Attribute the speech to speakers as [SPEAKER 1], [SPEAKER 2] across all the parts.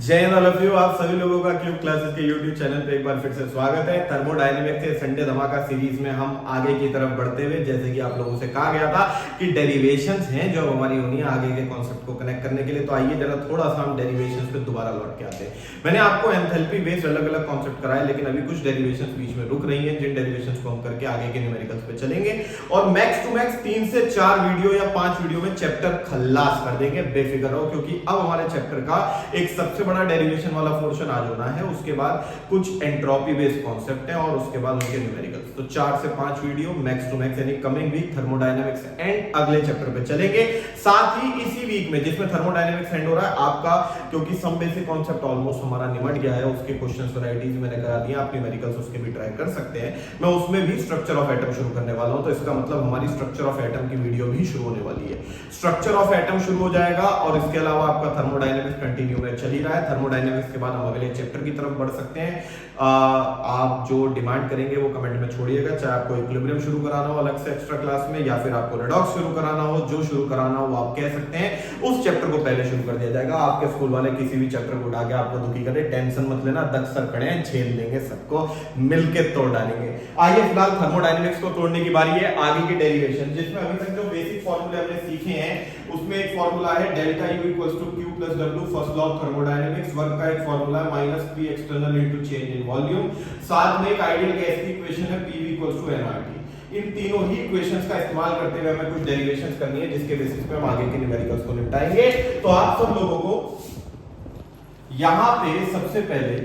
[SPEAKER 1] जय Hind all of you. आप सभी लोगों का क्यूब क्लासेस के यूट्यूब चैनल पे एक बार फिर से स्वागत है। थर्मोडायनेमिक्स के संडे धमाका सीरीज में हम आगे की तरफ बढ़ते हुए, जैसे कि आप लोगों से कहा गया था कि डेरिवेशंस हैं जो हमारी होनी है आगे के कॉन्सेप्ट को कनेक्ट करने के लिए। तो आइए जरा थोड़ा सा हम डेरिवेशंस पे दोबारा लौट के आते हैं। मैंने आपको एंथैल्पी बेस्ड अलग अलग कॉन्सेप्ट कराए, लेकिन अभी कुछ डेरिवेशंस बीच में रुक रही हैं, जिन डेरिवेशंस को हम करके आगे के न्यूमेरिकल्स पे चलेंगे और मैक्स टू मैक्स 3 से 4 वीडियो या 5 वीडियो में चैप्टर खल्लास कर देंगे। बेफिक्र रहो, क्योंकि अब हमारे चैप्टर का एक सबसे बड़ा डेरिवेशन वाला पोर्शन आज होना है। उसके बाद कुछ एंट्रोपी बेस्ड कॉन्सेप्ट है और उसके बाद उनके न्यूमेरिकल्स। तो 4 से 5 वीडियो मैक्स टू मैक्स यानी कमिंग वीक थर्मोडायनामिक्स एंड अगले चैप्टर पे चलेंगे। साथ ही इसी वीक में जिसमें थर्मोडायनामिक्स एंड हो रहा है आपका, क्योंकि सम बेसिक कॉन्सेप्ट ऑलमोस्ट हमारा निमट गया है, उसके क्वेश्चंस वैरायटीज मैंने करा दिए, आप न्यूमेरिकल्स उसके भी ट्राई कर सकते हैं। मैं उसमें भी स्ट्रक्चर ऑफ एटम शुरू करने वाला हूं, तो इसका मतलब हमारी स्ट्रक्चर ऑफ एटम की वीडियो भी शुरू होने वाली है। स्ट्रक्चर ऑफ एटम शुरू हो जाएगा और इसके अलावा आपका थर्मोडायनामिक्स कंटिन्यू में चल ही रहा है। थर्मोडायनामिक्स के बाद हम अगले चैप्टर की तरफ बढ़ सकते हैं। आप जो डिमांड करेंगे वो कमेंट में छोड़िएगा, चाहे आपको इक्विलिब्रियम शुरू कराना हो अलग से एक्स्ट्रा क्लास में, या फिर आपको रेडॉक्स शुरू कराना हो, जो शुरू कराना हो वो आप कह सकते हैं। उस चैप्टर को पहले शुरू कर दिया जाएगा। आपके स्कूल वाले किसी भी चैप्टर को उठा के आपको दुखी करे, टेंशन मत लेना, दक सर खड़े हैं, झेल लेंगे, सबको मिलके तोड़ डालेंगे। आइए फिलहाल थर्मोडायनेमिक्स को तोड़ने की बारी है। आगे की डेरिवेशन, जिसमें अभी तक जो बेसिक फॉर्मूले हमने सीखे हैं, उसमें एक फॉर्मूला है delta U equals to Q plus W, first law of thermodynamics. Work का एक फॉर्मूला है minus P external into change in volume. साथ में एक आइडियल गैस की इक्वेशन है पीवी इक्वल्स टू एनआरटी। इन तीनों ही इक्वेशंस का इस्तेमाल करते हुए हमें कुछ डेरिवेशंस करनी है, जिसके बेसिस पे हम आगे के न्यूमेरिकल्स को निपटाएंगे। तो आप सब लोगों को यहां पे सबसे पहले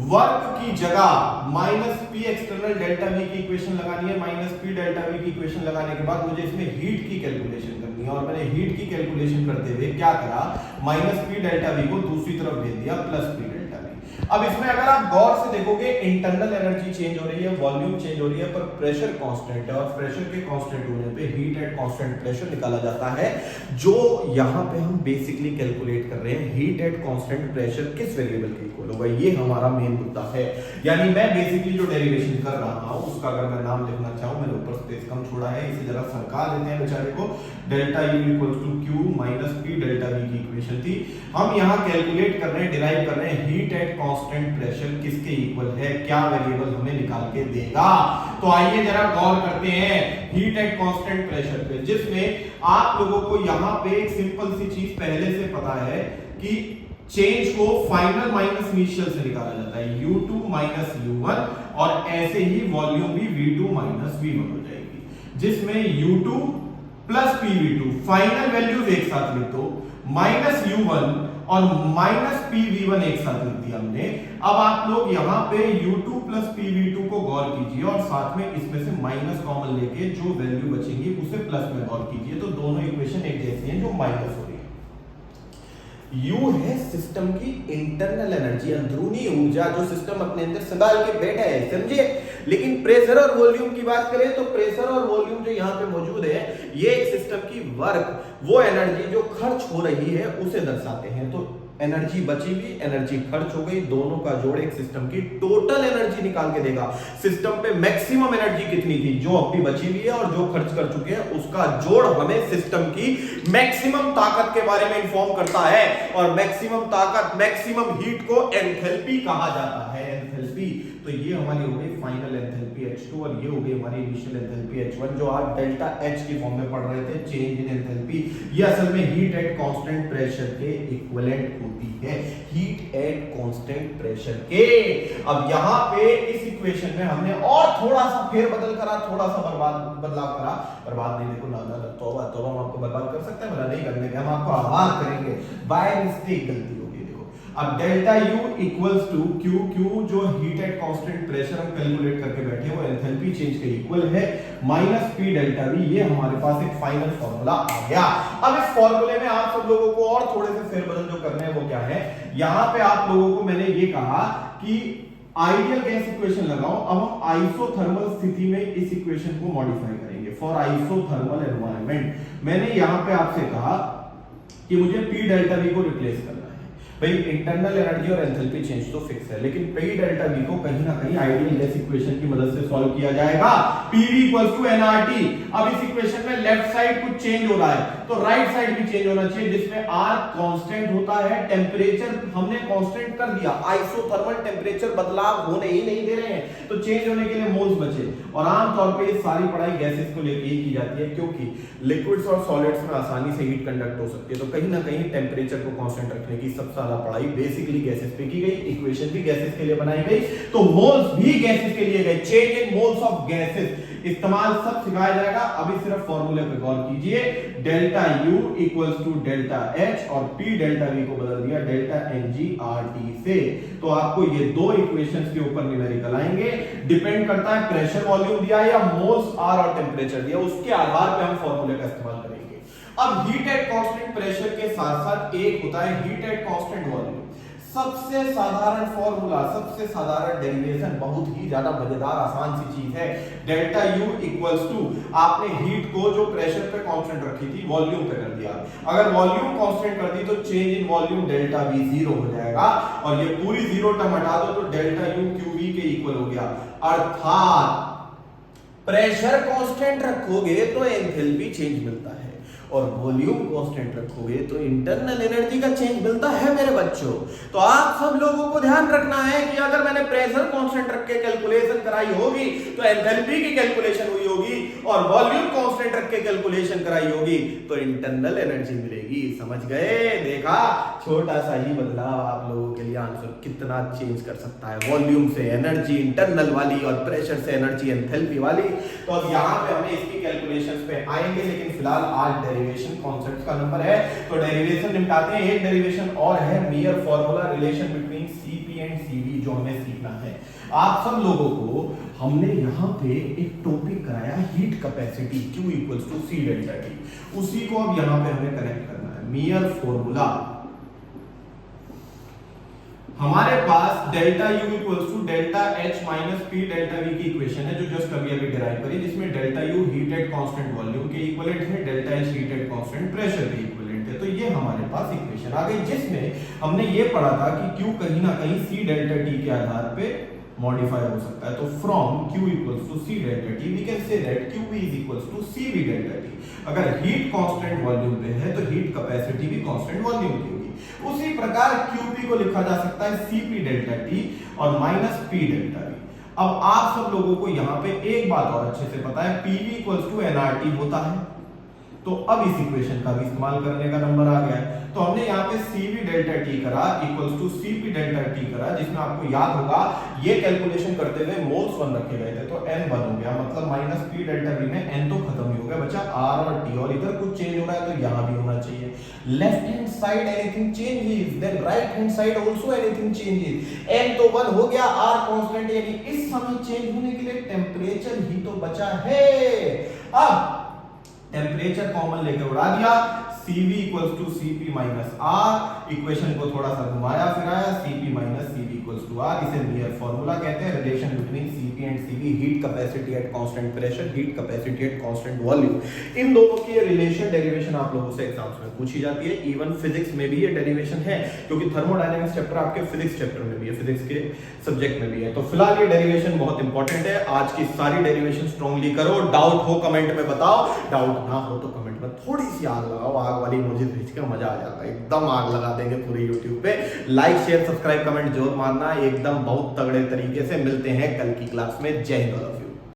[SPEAKER 1] वर्क की जगह minus P external delta V की इक्वेशन लगानी है। माइनस पी डेल्टा वी की इक्वेशन लगाने के बाद मुझे इसमें हीट की कैलकुलेशन करनी है, और मैंने हीट की कैलकुलेशन करते हुए क्या करा, माइनस पी डेल्टा वी को दूसरी तरफ भेज दिया प्लस पी डेल्टा वी। अब इसमें अगर आप गौर से देखोगे, इंटरनल एनर्जी चेंज हो रही है, वॉल्यूम चेंज हो रही है, पर प्रेशर कांस्टेंट है, और प्रेशर के कांस्टेंट होने पे हीट एट कांस्टेंट प्रेशर निकाला जाता है, जो यहां पे हम बेसिकली कैलकुलेट कर रहे हैं। हीट एट कांस्टेंट प्रेशर किस वेरिएबल के इक्वल होगा, ये हमारा मेन मुद्दा है। यानी मैं बेसिकली जो डेरिवेशन कर रहा हूं उसका अगर मैं नाम लिखना चाहूं, मैंने ऊपर स्पेस कम छोड़ा है, इसे जरा सरका देते हैं बेचारे को। Delta U equals to Q minus P delta V की इक्वेशन थी। हम यहां कैलकुलेट कर रहे हैं, डिराइव कर रहे हैं हीट एट कांस्टेंट प्रेशर किसके इक्वल है, क्या वेरिएबल हमें निकाल के देगा। तो आइए जरा गौर करते हैं हीट एट कांस्टेंट प्रेशर पे, जिसमें आप लोगों को यहां पे एक सिंपल सी चीज पहले से पता है कि चेंज को फाइनल माइनस इनिशियल से निकाला जाता है, U2 माइनस U1, और ऐसे ही वॉल्यूम भी V2 माइनस V1 हो जाएगी, जिसमें U2 plus PV2 final values एक साथ लिख दो, माइनस U1 और माइनस PV1 एक साथ लिख दिया हमने। अब आप लोग यहां पे U2 प्लस PV2 को गौर कीजिए और साथ में इसमें से माइनस कॉमन लेके जो वैल्यू बचेंगी उसे प्लस में गौर कीजिए। तो दोनों इक्वेशन एक जैसी हैं जो माइनस हो रही है। U है सिस्टम की इंटरनल एनर्जी, अंदरूनी ऊर्जा जो सिस्टम अपने अंदर संभाल के बैठा है, समझे। लेकिन प्रेशर और वॉल्यूम की बात करें तो प्रेशर और वॉल्यूम जो यहां पे मौजूद है, ये एक सिस्टम की वर्क, वो एनर्जी जो खर्च हो रही है उसे दर्शाते हैं। तो एनर्जी बची भी, एनर्जी खर्च हो गई, दोनों का जोड़ एक सिस्टम की टोटल एनर्जी निकाल के देगा। सिस्टम पे मैक्सिमम एनर्जी कितनी थी, जो अब भी बची हुई है और जो खर्च कर चुके हैं, उसका जोड़ हमें सिस्टम की मैक्सिमम ताकत के बारे में इंफॉर्म करता है। और मैक्सिमम ताकत, मैक्सिमम हीट को एंथैल्पी कहा जाता है, एंथैल्पी। तो ये हमारी हो गई फाइनल एंथैल्पी H2 और ये हो गई हमारी इनिशियल एंथैल्पी H1, जो आप डेल्टा H की फॉर्म में पढ़ रहे थे, चेंज इन एंथैल्पी। ये असल में हीट एट कांस्टेंट प्रेशर के इक्विवेलेंट होती है, हीट एट कांस्टेंट प्रेशर के। अब यहां पे इस इक्वेशन में हमने और थोड़ा सा फेरबदल करा, थोड़ा सा बदलाव करा। बर्बाद नहीं, देखो ना तौबा तौबा, हम आपको बर्बाद कर सकते हैं, भला नहीं करने के, हम आपको आभार करेंगे, बाय मिस्टेक गलती होगी। अब delta U equals to Q जो हीट एट कांस्टेंट प्रेशर हम कैलकुलेट करके बैठे, वो एंथैल्पी चेंज के इक्वल है, माइनस पी डेल्टा वी। ये हमारे पास एक फाइनल फॉर्मूला आ गया। अब इस फॉर्मूले में आप सब लोगों को और थोड़े से फेरबदल जो करने हैं वो क्या है, यहां पे आप लोगों को मैंने ये कहा कि आइडियल गैस इक्वेशन लगाओ। अब हम आइसोथर्मल स्थिति में इस इक्वेशन को मॉडिफाई करेंगे फॉर आइसोथर्मल एनवायरनमेंट। मैंने यहां पे आपसे कहा कि मुझे पी डेल्टा वी को रिप्लेस करना है। भाई इंटरनल एनर्जी और एंथैल्पी चेंज तो फिक्स है, लेकिन पी डेल्टा वी को कहीं ना कहीं आइडियल गैस इक्वेशन की मदद से सॉल्व किया जाएगा। PV equals to NRT. अब इस इक्वेशन में लेफ्ट साइड कुछ चेंज हो रहा है, तो राइट साइड भी चेंज होना चाहिए, जिसमें R कांस्टेंट होता है, टेम्परेचर हमने कांस्टेंट कर दिया, आइसोथर्मल टेम्परेचर बदलाव होने ही नहीं दे रहे हैं, तो चेंज होने के लिए मोल्स बचे। और आमतौर पे ये सारी पढ़ाई गैसेस को लेकर ही की जाती है, क्योंकि लिक्विड्स और सॉलिड्स में आसानी से हीट कंडक्ट हो सकती है, तो कहीं ना कहीं टेम्परेचर को कांस्टेंट रखने की सबसे ज्यादा पढ़ाई बेसिकली गैसेस पे की गई, इक्वेशन भी गैसेस के लिए बनाई गई, तो मोल्स भी गैसेस के लिए गए। Change in moles of gases इस्तेमाल सब सिखाया जाएगा। अभी सिर्फ फॉर्मूले पे गौर कीजिए, delta U equals to delta H और P डेल्टा V को बदल दिया डेल्टा NG/RT से। तो आपको ये दो इक्वेशंस के ऊपर न्यूमेरिकल आएंगे, डिपेंड करता है प्रेशर वॉल्यूम दिया या मोल्स R और टेम्परेचर दिया, उसके आधार पे हम फॉर्मूले का इस्तेमाल करेंगे। अब हीट एट कांस्टेंट प्रेशर के साथ साथ एक होता है हीट एट कांस्टेंट वॉल्यूम। सबसे साधारण फॉर्मूला, सबसे साधारण डेरिवेशन, बहुत ही ज्यादा मजेदार आसान सी चीज है। डेल्टा U इक्वल्स टू, आपने हीट को जो प्रेशर पे कांस्टेंट रखी थी वॉल्यूम पे कर दिया, अगर वॉल्यूम कांस्टेंट कर दी तो change in volume delta V 0 हो जाएगा, और ये पूरी जीरो टर्म हटा दो तो डेल्टा U QV के इक्वल हो गया। अर्थात प्रेशर कांस्टेंट रखोगे तो एंथैल्पी चेंज मिलता है, और वॉल्यूम कांस्टेंट रखोगे तो इंटरनल एनर्जी का चेंज मिलता है मेरे बच्चों। तो आप सब लोगों को ध्यान रखना है कि अगर मैंने प्रेशर कांस्टेंट रख के कैलकुलेशन कराई होगी तो एंथैल्पी की कैलकुलेशन हुई होगी, और वॉल्यूम कांस्टेंट रख के कैलकुलेशन कराई होगी तो इंटरनल एनर्जी मिलेगी। समझ गए? देखा, छोटा सा ही बदलाव आप लोगों के लिए आंसर कितना चेंज कर सकता है, वॉल्यूम से एनर्जी इंटरनल वाली और प्रेशर से एनर्जी एंथैल्पी वाली। तो अब यहाँ पे हमें इसकी कैलकुलेशंस पे आएंगे, लेकिन फिलहाल आज डेरिवेशन कॉन्सेप्ट का नंबर है, तो डेरिवेशन निपटाते हैं। एक डेरिवेशन और है, Mayer formula relation between Cp and Cv, जो हमें सीखना है। आप सब लोगों को हमने यहाँ पे एक टॉपिक कराया heat capacity Q equals to C delta T, उसी को अब यहाँ पे हमें कनेक्ट करना है। मेयर फॉर्मूला, हमारे पास delta U equals to delta H minus P delta V की इक्वेशन है, जो जस्ट अभी डिराइव करी, जिसमें delta U heat at constant volume के इक्विवेलेंट है, delta H heat at constant pressure के इक्विवेलेंट है। तो ये हमारे पास इक्वेशन आ गई, जिसमें हमने ये पढ़ा था कि Q कहीं ना कहीं C डेल्टा T के आधार पे मॉडिफाई हो सकता है। तो from Q equals to C delta T we can say that QV is equals to CV delta T। अगर हीट कांस्टेंट वॉल्यूम पे है तो हीट कैपेसिटी भी कांस्टेंट वॉल्यूम की होगी। उसी प्रकार QP को लिखा जा सकता है CP डेल्टा T और माइनस P डेल्टा V। अब आप सब लोगों को यहाँ पे एक बात और अच्छे से पता है, PV इक्वल्स टू nRT होता है, तो अब इस इक्वेशन का भी इस्तेमाल करने का नंबर आ गया है। तो हमने यहाँ पे CV डेल्टा T करा equals to CP delta T करा, जिसमें आपको याद होगा ये कैलकुलेशन करते हुए मोल्स 1 रखे गए थे, तो N 1 हो गया, मतलब माइनस P डेल्टा V में N तो खत्म ही हो गया, बचा R और T, और इधर कुछ चेंज हो रहा है तो यहाँ भी होना चाहिए। Left hand side anything changes, then right hand side also anything changes. N तो 1 हो गया, R कांस्टेंट, यानी इस समय चेंज होने के लिए टेम्परेचर ही तो बचा है। अब टेम्परेचर कॉमन लेके उड़ा दिया, CV equals to CP minus R, equation को थोड़ा सा घुमाया फिराया, CP minus CV equals to R, इसे मेयर फॉर्मूला कहते हैं, relation between CP and CV, heat capacity at constant pressure, heat capacity at constant volume. इन दोनों की ये रिलेशन डेरिवेशन आप लोगों से एग्जाम्स में पूछी जाती है, इवन फिजिक्स में भी ये डेरिवेशन है, क्योंकि थर्मोडायनेमिक्स चैप्टर आपके फिजिक्स चैप्टर में भी है, फिजिक्स के सब्जेक्ट में भी है। तो फिलहाल ये डेरिवेशन बहुत इंपॉर्टेंट है, आज की सारी डेरिवेशन स्ट्रांगली करो, डाउट हो कमेंट में बताओ, डाउट ना हो तो कमेंट में थोड़ी सी आग लगाओ, आग वाली मुझे भेज के मजा आ जाता है, एकदम आग लगा देंगे पूरी यूट्यूब पे। लाइक शेयर सब्सक्राइब कमेंट जरूर मारना, एकदम बहुत तगड़े तरीके से। मिलते हैं कल की क्लास में। जय हिंद।